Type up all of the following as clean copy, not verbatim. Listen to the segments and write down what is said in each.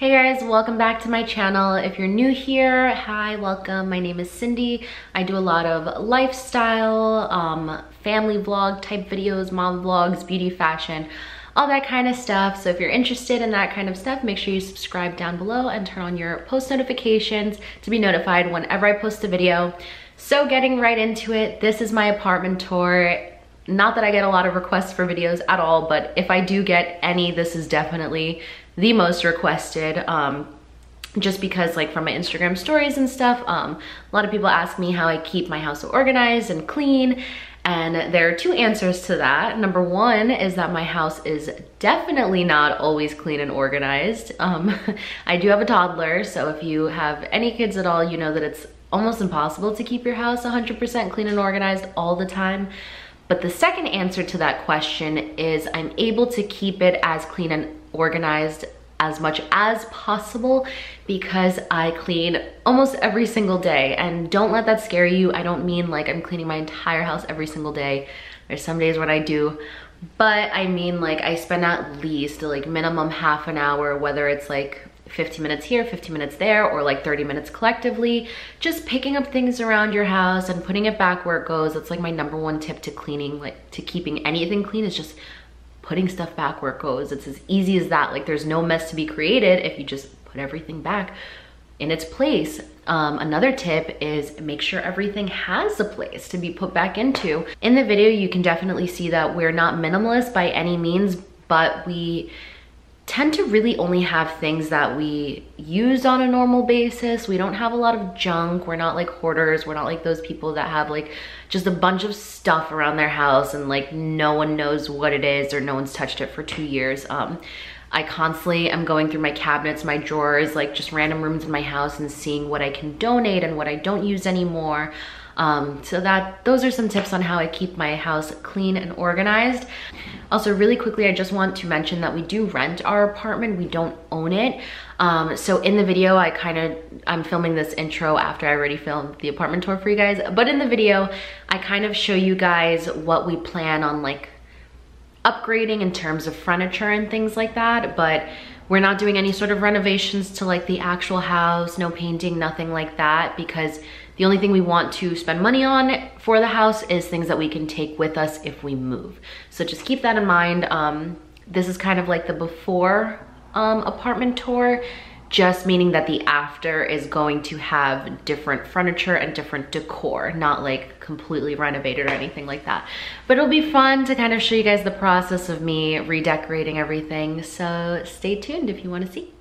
Hey guys, welcome back to my channel. If you're new here, hi, welcome. My name is Cindy. I do a lot of lifestyle, family vlog type videos, mom vlogs, beauty, fashion, all that kind of stuff. So if you're interested in that kind of stuff, make sure you subscribe down below and turn on your post notifications to be notified whenever I post a video. So getting right into it, this is my apartment tour. Not that I get a lot of requests for videos at all, but if I do get any, this is definitely the most requested, just because like from my Instagram stories and stuff, a lot of people ask me how I keep my house organized and clean, and there are two answers to that. Number one is that my house is definitely not always clean and organized. I do have a toddler, so if you have any kids at all, you know that it's almost impossible to keep your house 100% clean and organized all the time. But the second answer to that question is I'm able to keep it as clean and organized as much as possible because I clean almost every single day. And don't let that scare you. I don't mean like I'm cleaning my entire house every single day. There's some days when I do, but I mean like I spend at least like minimum half an hour, whether it's like 15 minutes here, 15 minutes there, or like 30 minutes collectively, just picking up things around your house and putting it back where it goes. That's like my number one tip to cleaning, like to keeping anything clean, is just putting stuff back where it goes. It's as easy as that. Like there's no mess to be created if you just put everything back in its place. Another tip is make sure everything has a place to be put back into. In the video, you can definitely see that we're not minimalist by any means, but we tend to really only have things that we use on a normal basis. We don't have a lot of junk. We're not like hoarders. We're not like those people that have like just a bunch of stuff around their house and like no one knows what it is or no one's touched it for 2 years. I constantly am going through my cabinets, my drawers, like just random rooms in my house and seeing what I can donate and what I don't use anymore. So those are some tips on how I keep my house clean and organized. Also, really quickly, I just want to mention that we do rent our apartment. We don't own it. So in the video, I'm filming this intro after I already filmed the apartment tour for you guys. But in the video, I kind of show you guys what we plan on like upgrading in terms of furniture and things like that. But we're not doing any sort of renovations to like the actual house, no painting, nothing like that, because the only thing we want to spend money on for the house is things that we can take with us if we move. So just keep that in mind. This is kind of like the before apartment tour, just meaning that the after is going to have different furniture and different decor, not like completely renovated or anything like that. But it'll be fun to kind of show you guys the process of me redecorating everything. So stay tuned if you want to see.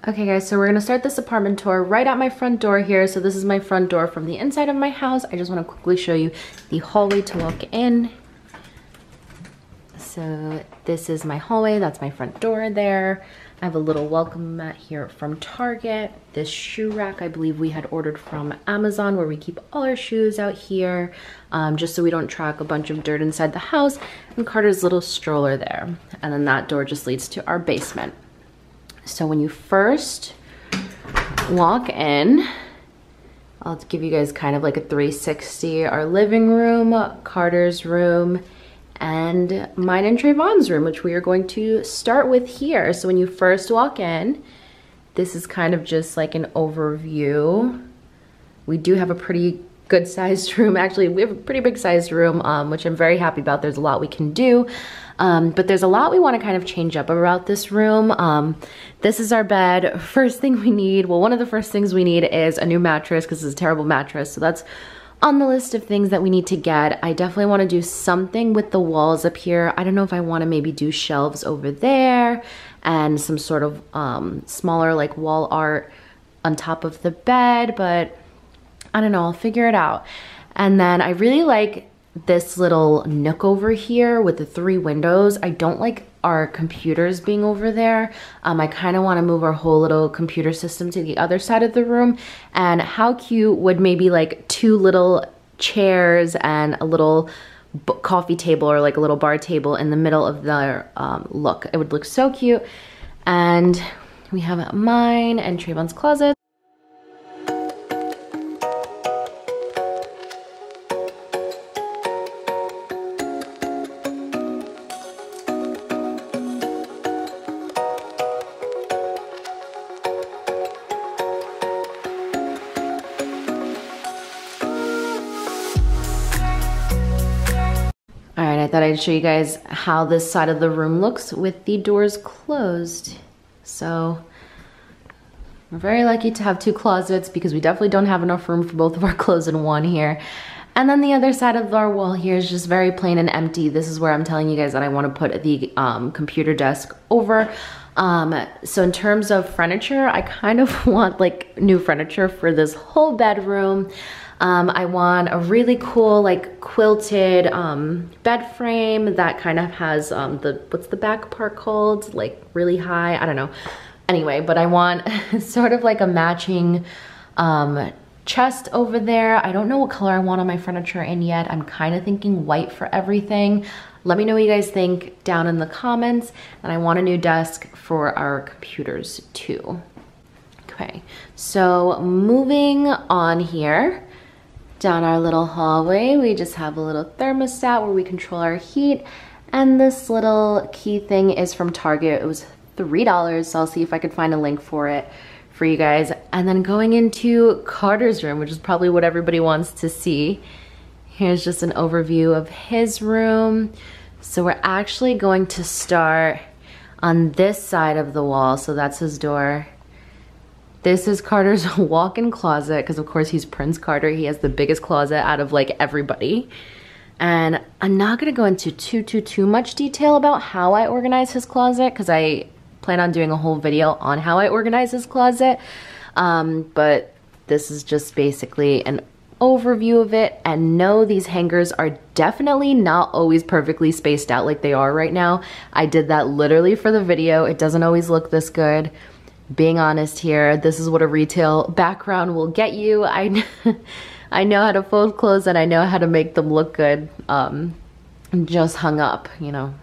Okay guys, so we're gonna start this apartment tour right at my front door here. So this is my front door from the inside of my house. I just wanna quickly show you the hallway to walk in. So this is my hallway, that's my front door there. I have a little welcome mat here from Target. This shoe rack I believe we had ordered from Amazon, where we keep all our shoes out here, just so we don't track a bunch of dirt inside the house. And Carter's little stroller there. And then that door just leads to our basement. So when you first walk in, I'll give you guys kind of like a 360. Our living room, Carter's room, and mine and Trayvon's room, which we are going to start with here. So when you first walk in, this is kind of just like an overview. We do have a pretty good sized room. Actually, we have a pretty big sized room, which I'm very happy about. There's a lot we can do. But there's a lot we want to kind of change up about this room. This is our bed. First thing we need, well, one of the first things we need is a new mattress, because it's a terrible mattress. So that's on the list of things that we need to get. I definitely want to do something with the walls up here. I don't know if I want to maybe do shelves over there and some sort of smaller like wall art on top of the bed, but I don't know, I'll figure it out. And then I really like this little nook over here with the 3 windows. I don't like our computers being over there. I kind of want to move our whole little computer system to the other side of the room. And how cute would maybe like 2 little chairs and a little coffee table or like a little bar table in the middle of the look. It would look so cute. And we have mine and Trayvon's closet. I thought I'd show you guys how this side of the room looks with the doors closed. So we're very lucky to have 2 closets because we definitely don't have enough room for both of our clothes in one here. And then the other side of our wall here is just very plain and empty. This is where I'm telling you guys that I want to put the computer desk over. So in terms of furniture, I kind of want like new furniture for this whole bedroom. I want a really cool like quilted bed frame that kind of has what's the back part called? Like really high, I don't know. Anyway, but I want sort of like a matching chest over there. I don't know what color I want on my furniture in yet. I'm kind of thinking white for everything. Let me know what you guys think down in the comments. And I want a new desk for our computers too. Okay, so moving on here, down our little hallway, we just have a little thermostat where we control our heat. And this little key thing is from Target. It was $3, so I'll see if I could find a link for it for you guys. And then going into Carter's room, which is probably what everybody wants to see. Here's just an overview of his room. So we're actually going to start on this side of the wall. So that's his door. This is Carter's walk-in closet, because of course he's Prince Carter. He has the biggest closet out of like everybody. And I'm not gonna go into too much detail about how I organize his closet, because I plan on doing a whole video on how I organize his closet. But this is just basically an overview of it. And no, these hangers are definitely not always perfectly spaced out like they are right now. I did that literally for the video. It doesn't always look this good. Being honest here, this is what a retail background will get you. I know how to fold clothes and I know how to make them look good. Just hung up, you know.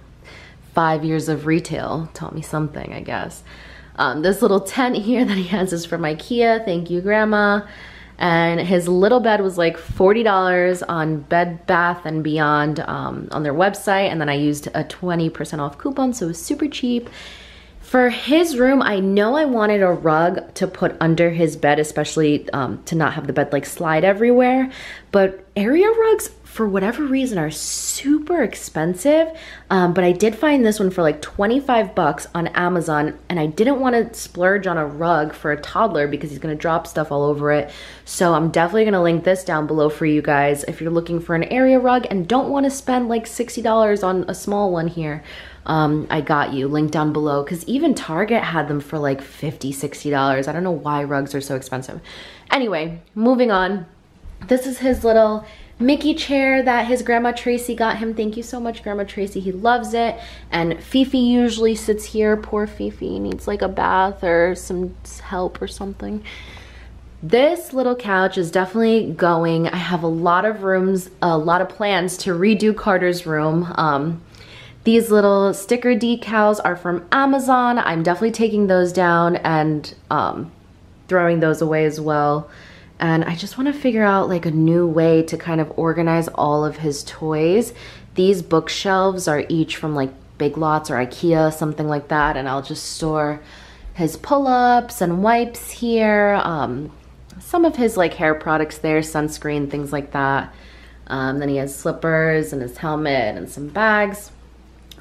5 years of retail taught me something, I guess. This little tent here that he has is from IKEA. Thank you, Grandma. And his little bed was like $40 on Bed Bath and Beyond on their website. And then I used a 20% off coupon, so it was super cheap. For his room, I know I wanted a rug to put under his bed, especially to not have the bed like slide everywhere. But area rugs, for whatever reason, are super expensive. But I did find this one for like 25 bucks on Amazon, and I didn't want to splurge on a rug for a toddler because he's gonna drop stuff all over it. So I'm definitely gonna link this down below for you guys if you're looking for an area rug and don't want to spend like $60 on a small one here. I got you, link down below, because even Target had them for like $50, $60. I don't know why rugs are so expensive. Anyway, moving on. This is his little Mickey chair that his Grandma Tracy got him. Thank you so much, Grandma Tracy. He loves it. And Fifi usually sits here. Poor Fifi needs like a bath or some help or something. This little couch is definitely going. I have a lot of rooms, a lot of plans to redo Carter's room. These little sticker decals are from Amazon. I'm definitely taking those down and throwing those away as well. And I just want to figure out like a new way to kind of organize all of his toys. These bookshelves are each from like Big Lots or IKEA, something like that. And I'll just store his pull-ups and wipes here. Some of his like hair products there, sunscreen, things like that. Then he has slippers and his helmet and some bags.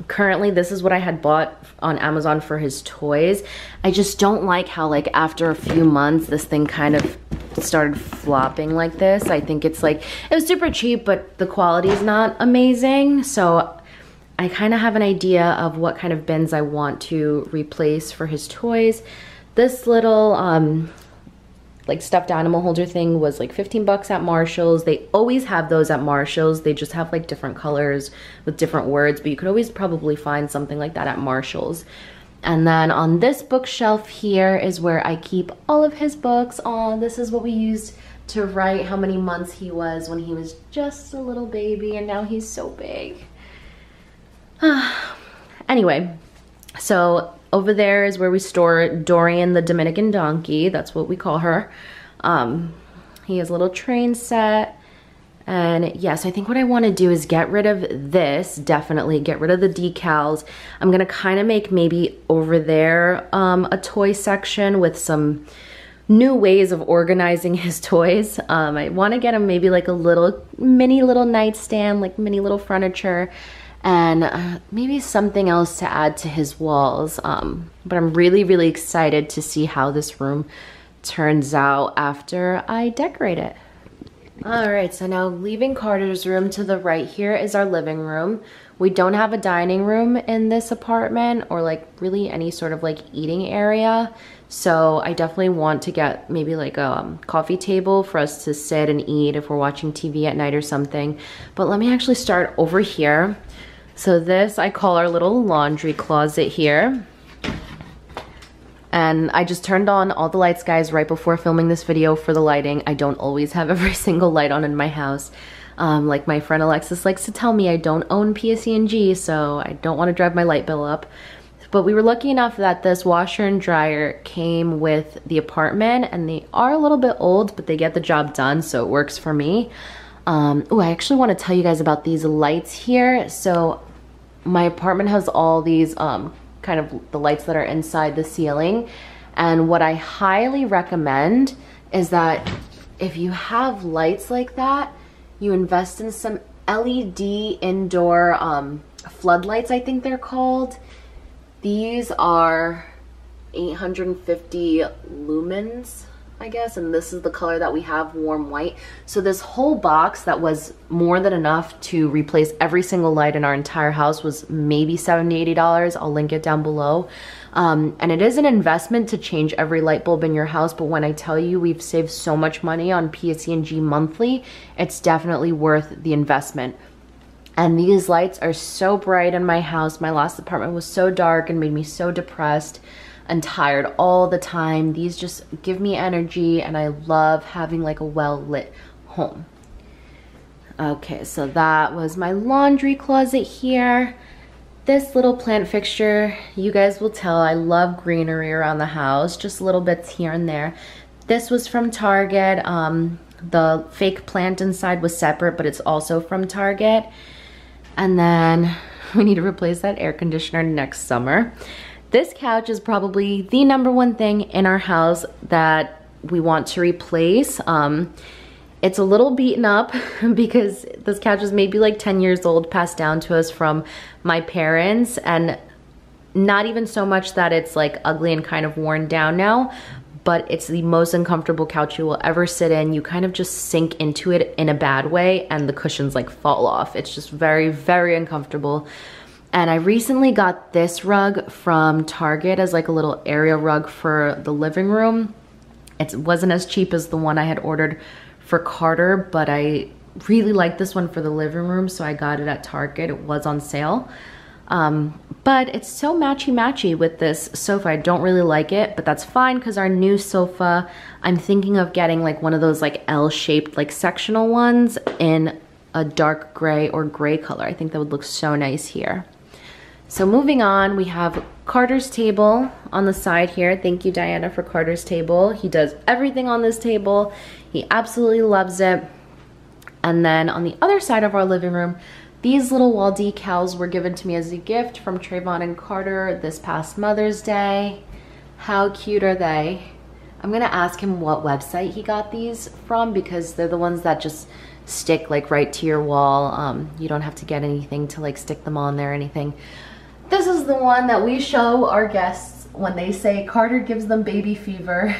Currently, this is what I had bought on Amazon for his toys. I just don't like how like after a few months, this thing kind of started flopping like this. I think it's like, it was super cheap, but the quality is not amazing. So I kind of have an idea of what kind of bins I want to replace for his toys. This little like stuffed animal holder thing was like 15 bucks at Marshall's. They always have those at Marshall's. They just have like different colors with different words, but you could always probably find something like that at Marshall's. And then on this bookshelf here is where I keep all of his books. Oh, this is what we used to write how many months he was when he was just a little baby, and now he's so big. Anyway, so over there is where we store Dorian the Dominican donkey. That's what we call her. He has a little train set. And yes, I think what I want to do is get rid of this, definitely get rid of the decals. I'm going to kind of make maybe over there a toy section with some new ways of organizing his toys. I want to get him maybe like a little mini little nightstand, like mini little furniture. and maybe something else to add to his walls. But I'm really, really excited to see how this room turns out after I decorate it. All right, so now leaving Carter's room, to the right here is our living room. We don't have a dining room in this apartment or like really any sort of like eating area. So I definitely want to get maybe like a coffee table for us to sit and eat if we're watching TV at night or something. But let me actually start over here. So this I call our little laundry closet here. And I just turned on all the lights, guys, right before filming this video for the lighting. I don't always have every single light on in my house. Like my friend Alexis likes to tell me, I don't own PSE&G, so I don't want to drive my light bill up. But we were lucky enough that this washer and dryer came with the apartment, and they are a little bit old, but they get the job done, so it works for me. Oh, I actually want to tell you guys about these lights here. So my apartment has all these kind of the lights that are inside the ceiling, and what I highly recommend is that if you have lights like that, you invest in some LED indoor floodlights, I think they're called. These are 850 lumens, I guess, and this is the color that we have, warm white. So this whole box that was more than enough to replace every single light in our entire house was maybe $70, $80. I'll link it down below. And it is an investment to change every light bulb in your house, but when I tell you we've saved so much money on PSE&G monthly, it's definitely worth the investment. And these lights are so bright in my house. My last apartment was so dark and made me so depressed and tired all the time. These just give me energy, and I love having like a well-lit home. Okay, so that was my laundry closet here. This little plant fixture, you guys will tell I love greenery around the house, just little bits here and there. This was from Target. The fake plant inside was separate, but it's also from Target. And then we need to replace that air conditioner next summer. This couch is probably the #1 thing in our house that we want to replace. It's a little beaten up because this couch is maybe like 10 years old, passed down to us from my parents, and not even so much that it's like ugly and kind of worn down now, but it's the most uncomfortable couch you will ever sit in. You kind of just sink into it in a bad way and the cushions like fall off. It's just very, very uncomfortable. And I recently got this rug from Target as like a little area rug for the living room. It wasn't as cheap as the one I had ordered for Carter, but I really like this one for the living room, so I got it at Target. It was on sale. But it's so matchy-matchy with this sofa. I don't really like it, but that's fine because our new sofa, I'm thinking of getting like one of those like L-shaped like sectional ones in a dark gray or gray color. I think that would look so nice here. So moving on, we have Carter's table on the side here. Thank you, Diana, for Carter's table. He does everything on this table. He absolutely loves it. And then on the other side of our living room, these little wall decals were given to me as a gift from Trayvon and Carter this past Mother's Day. How cute are they? I'm gonna ask him what website he got these from, because they're the ones that just stick like right to your wall. You don't have to get anything to like stick them on there or anything. This is the one that we show our guests when they say Carter gives them baby fever.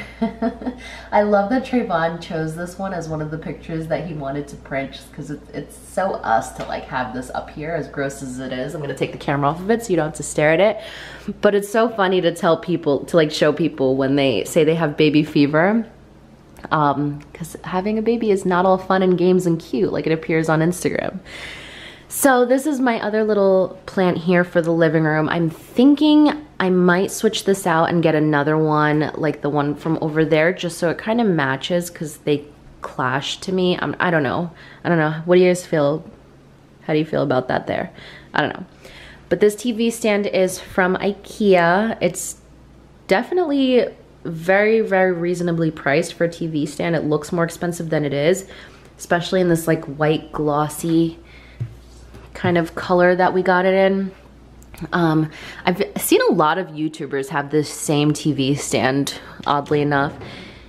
I love that Trayvon chose this one as one of the pictures that he wanted to print, just because it's so us to like have this up here, as gross as it is. I'm gonna take the camera off of it so you don't have to stare at it. But it's so funny to tell people, to like show people when they say they have baby fever. Because having a baby is not all fun and games and cute like it appears on Instagram. So this is my other little plant here for the living room. I'm thinking I might switch this out and get another one like the one from over there, just so it kind of matches, because they clash to me. I don't know. What do you guys feel? How do you feel about that there? I don't know. But this TV stand is from IKEA. It's definitely very, very reasonably priced for a TV stand. It looks more expensive than it is, especially in this like white glossy kind of color that we got it in. I've seen a lot of YouTubers have this same TV stand, oddly enough.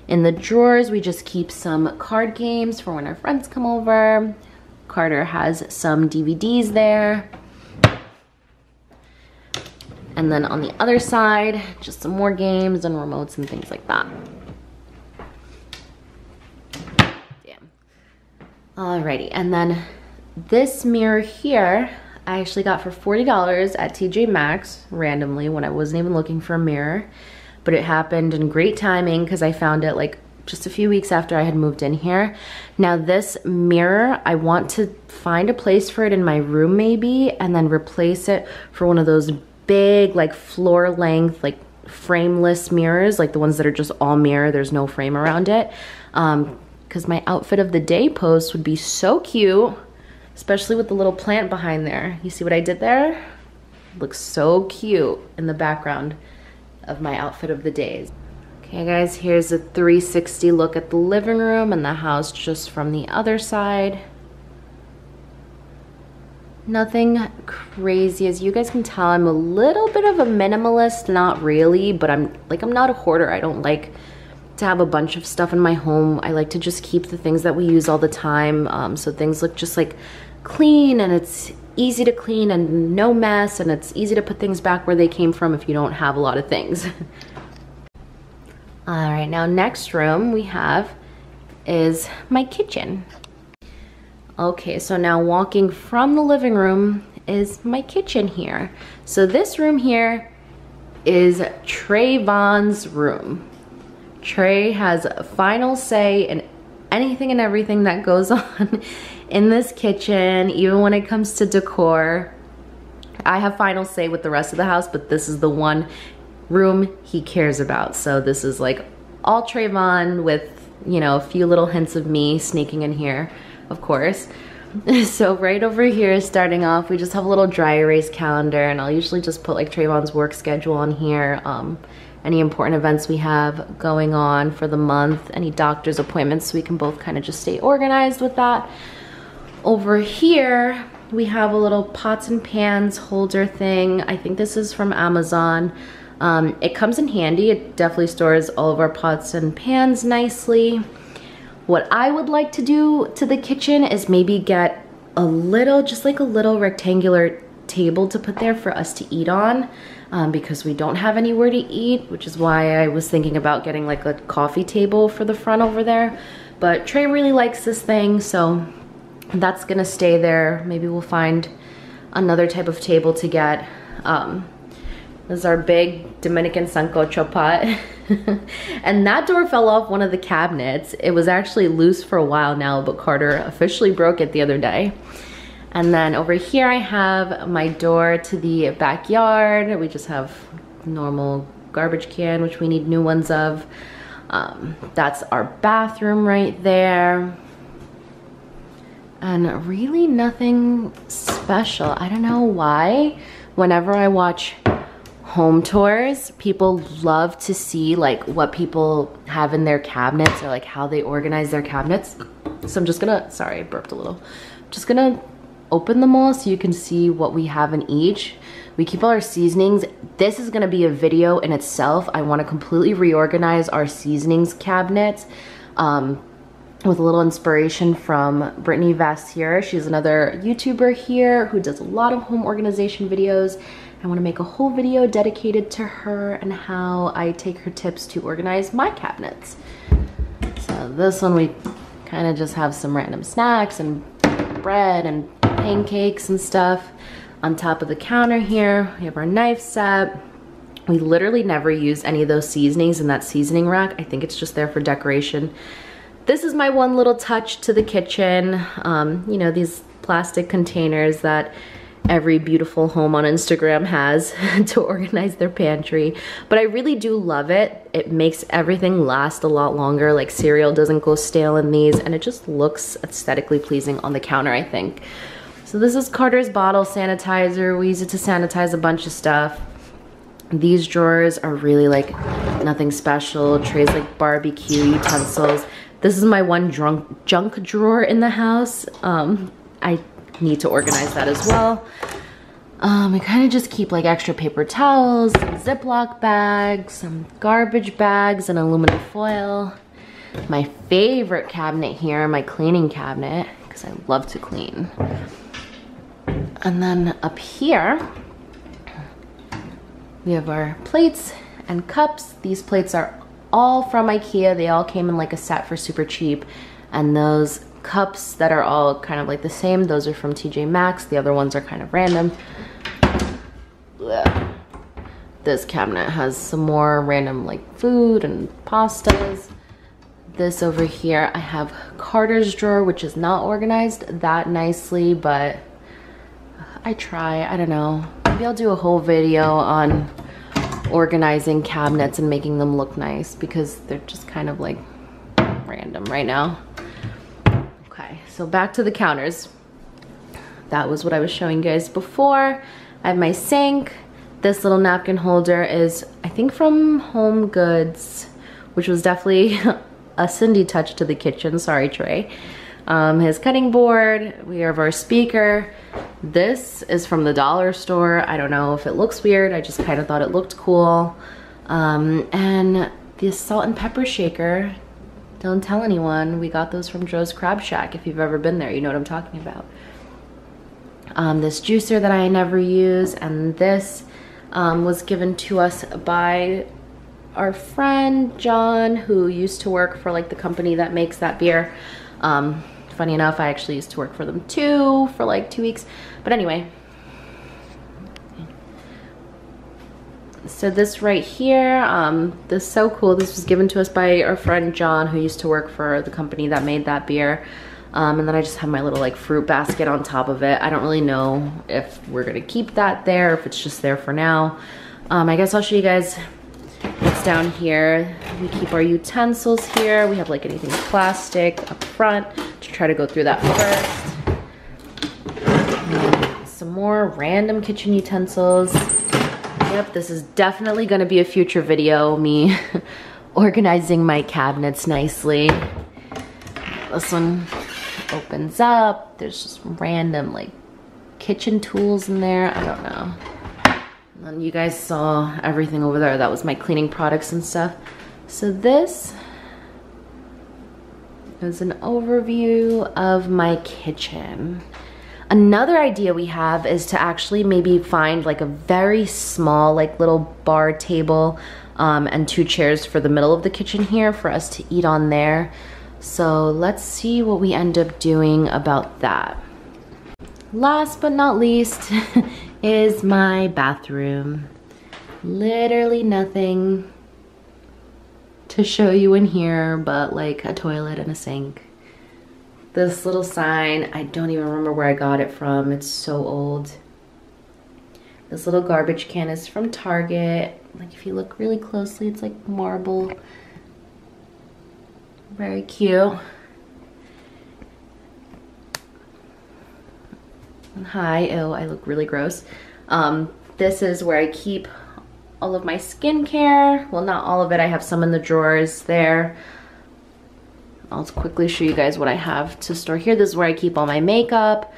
In the drawers, we just keep some card games for when our friends come over. Carter has some DVDs there. And then on the other side, just some more games and remotes and things like that. Damn. Alrighty, and then this mirror here, I actually got for $40 at TJ Maxx randomly when I wasn't even looking for a mirror. But it happened in great timing because I found it like just a few weeks after I had moved in here. Now this mirror, I want to find a place for it in my room maybe, and then replace it for one of those big like floor length like frameless mirrors, like the ones that are just all mirror, there's no frame around it, because my outfit of the day post would be so cute, especially with the little plant behind there. You see what I did there? Looks so cute in the background of my outfit of the days. Okay guys, here's a 360 look at the living room and the house just from the other side. Nothing crazy. As you guys can tell, I'm a little bit of a minimalist, not really, but I'm not a hoarder. I don't like to have a bunch of stuff in my home. I like to just keep the things that we use all the time, so things look just like clean, and it's easy to clean and no mess, and it's easy to put things back where they came from if you don't have a lot of things. All right, now next room we have is my kitchen. Okay, so now walking from the living room is my kitchen here. So this room here is Trayvon's room. Trey has a final say in anything and everything that goes on in this kitchen, even when it comes to decor. I have final say with the rest of the house, but this is the one room he cares about. So this is like all Trayvon with, you know, a few little hints of me sneaking in here, of course. So right over here, starting off, we just have a little dry erase calendar, and I'll usually just put like Trayvon's work schedule on here, any important events we have going on for the month, any doctor's appointments, so we can both kind of just stay organized with that. Over here, we have a little pots and pans holder thing. I think this is from Amazon. It comes in handy. It definitely stores all of our pots and pans nicely. What I would like to do to the kitchen is maybe get a little, just like a little rectangular table to put there for us to eat on, because we don't have anywhere to eat, which is why I was thinking about getting like a coffee table for the front over there. But Trey really likes this thing, so that's gonna stay there. Maybe we'll find another type of table to get. This is our big Dominican Sancocho pot. And that door fell off one of the cabinets. It was actually loose for a while now, but Carter officially broke it the other day. And then over here I have my door to the backyard. We just have normal garbage can, which we need new ones of. That's our bathroom right there. And really nothing special. I don't know why. Whenever I watch home tours, people love to see like what people have in their cabinets, or like how they organize their cabinets. So I'm just gonna, sorry, I burped a little. I'm just gonna open them all so you can see what we have in each. We keep all our seasonings. This is gonna be a video in itself. I wanna completely reorganize our seasonings cabinets with a little inspiration from Brittany Vassier. She's another YouTuber here who does a lot of home organization videos. I want to make a whole video dedicated to her and how I take her tips to organize my cabinets. So this one, we kind of just have some random snacks and bread and pancakes and stuff. On top of the counter here, we have our knife set. We literally never use any of those seasonings in that seasoning rack. I think it's just there for decoration. This is my one little touch to the kitchen. You know, these plastic containers that every beautiful home on Instagram has to organize their pantry. But I really do love it. It makes everything last a lot longer. Like cereal doesn't go stale in these, and it just looks aesthetically pleasing on the counter, I think. So this is Carter's bottle sanitizer. We use it to sanitize a bunch of stuff. These drawers are really like nothing special. Tray's like barbecue utensils. This is my one junk drawer in the house. I need to organize that as well. I kind of just keep like extra paper towels, some Ziploc bags, some garbage bags, and aluminum foil. My favorite cabinet here, my cleaning cabinet, because I love to clean. And then up here, We have our plates and cups. These plates are all from IKEA. They all came in like a set for super cheap. And those cups that are all kind of like the same, those are from TJ Maxx. The other ones are kind of random. Ugh. This cabinet has some more random like food and pastas. This over here, I have Carter's drawer, which is not organized that nicely, but I try, I don't know. Maybe I'll do a whole video on organizing cabinets and making them look nice because they're just kind of like random right now. Okay, so back to the counters. That was what I was showing you guys before. I have my sink. This little napkin holder is, I think, from Home Goods, which was definitely a Cindy touch to the kitchen. Sorry, Trey. His cutting board. We have our speaker. This is from the dollar store. I don't know if it looks weird. I just kind of thought it looked cool. And the salt and pepper shaker. Don't tell anyone. We got those from Joe's Crab Shack. If you've ever been there, you know what I'm talking about. This juicer that I never use, and this was given to us by our friend John, who used to work for like the company that makes that beer. Funny enough, I actually used to work for them too for like 2 weeks. But anyway, so this right here, this is so cool. This was given to us by our friend John, who used to work for the company that made that beer. And then I just have my little like fruit basket on top of it. I don't really know if we're gonna keep that there, if it's just there for now. I guess I'll show you guys what's down here. We keep our utensils here. We have like anything plastic up front to try to go through that first. Some more random kitchen utensils. Yep, this is definitely gonna be a future video, me organizing my cabinets nicely. This one opens up. There's just random like kitchen tools in there. I don't know. And then you guys saw everything over there. That was my cleaning products and stuff. So this is an overview of my kitchen. Another idea we have is to actually maybe find like a very small like little bar table and 2 chairs for the middle of the kitchen here for us to eat on there. So let's see what we end up doing about that. Last but not least is my bathroom. Literally nothing to show you in here but like a toilet and a sink. This little sign, I don't even remember where I got it from. It's so old. This little garbage can is from Target. Like if you look really closely, it's like marble. Very cute. Hi, ew, I look really gross. This is where I keep all of my skincare. Well, not all of it. I have some in the drawers there. I'll quickly show you guys what I have to store here. This is where I keep all my makeup,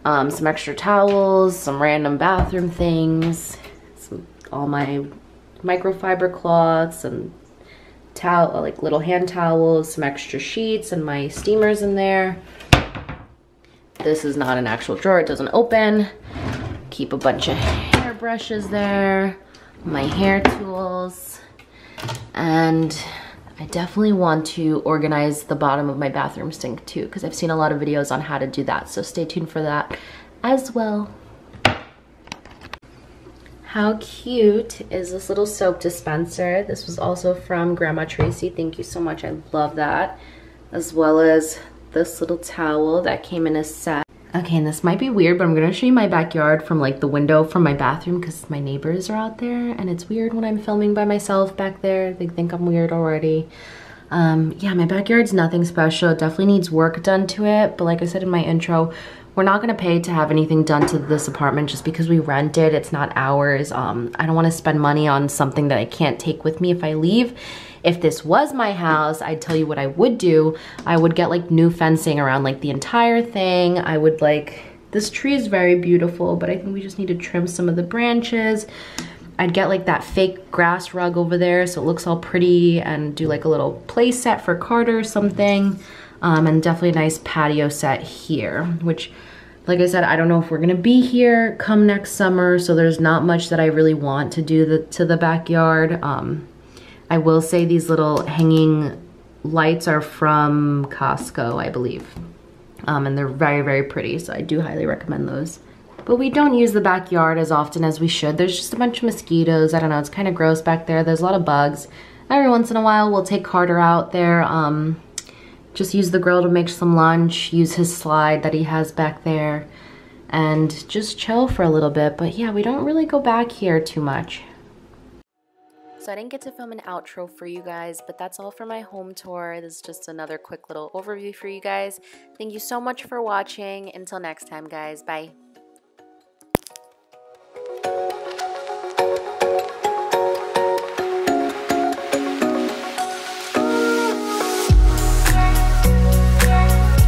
some extra towels, some random bathroom things, all my microfiber cloths and towel, like little hand towels, some extra sheets, and my steamers in there. This is not an actual drawer, it doesn't open. Keep a bunch of hair brushes there, my hair tools, and I definitely want to organize the bottom of my bathroom sink too, because I've seen a lot of videos on how to do that, so stay tuned for that as well. How cute is this little soap dispenser? This was also from Grandma Tracy. Thank you so much, I love that. As well as this little towel that came in a set. Okay, and this might be weird, but I'm gonna show you my backyard from like the window from my bathroom because my neighbors are out there and it's weird when I'm filming by myself back there. They think I'm weird already. Yeah, my backyard's nothing special. It definitely needs work done to it, but like I said in my intro, we're not gonna pay to have anything done to this apartment just because we rent it. It's not ours. I don't wanna spend money on something that I can't take with me if I leave. If this was my house, I'd tell you what I would do. I would get like new fencing around like the entire thing. I would like, this tree is very beautiful, but I think we just need to trim some of the branches. I'd get like that fake grass rug over there so it looks all pretty, and do like a little play set for Carter or something. And definitely a nice patio set here, which Like I said, I don't know if we're gonna be here come next summer, so there's not much that I really want to do to the backyard. I will say these little hanging lights are from Costco, I believe. And they're very, very pretty, so I do highly recommend those. But we don't use the backyard as often as we should. There's just a bunch of mosquitoes. I don't know, it's kind of gross back there. There's a lot of bugs. Every once in a while, we'll take Carter out there, just use the grill to make some lunch, use his slide that he has back there, and just chill for a little bit. But yeah, we don't really go back here too much. So I didn't get to film an outro for you guys, but that's all for my home tour. This is just another quick little overview for you guys. Thank you so much for watching. Until next time, guys. Bye.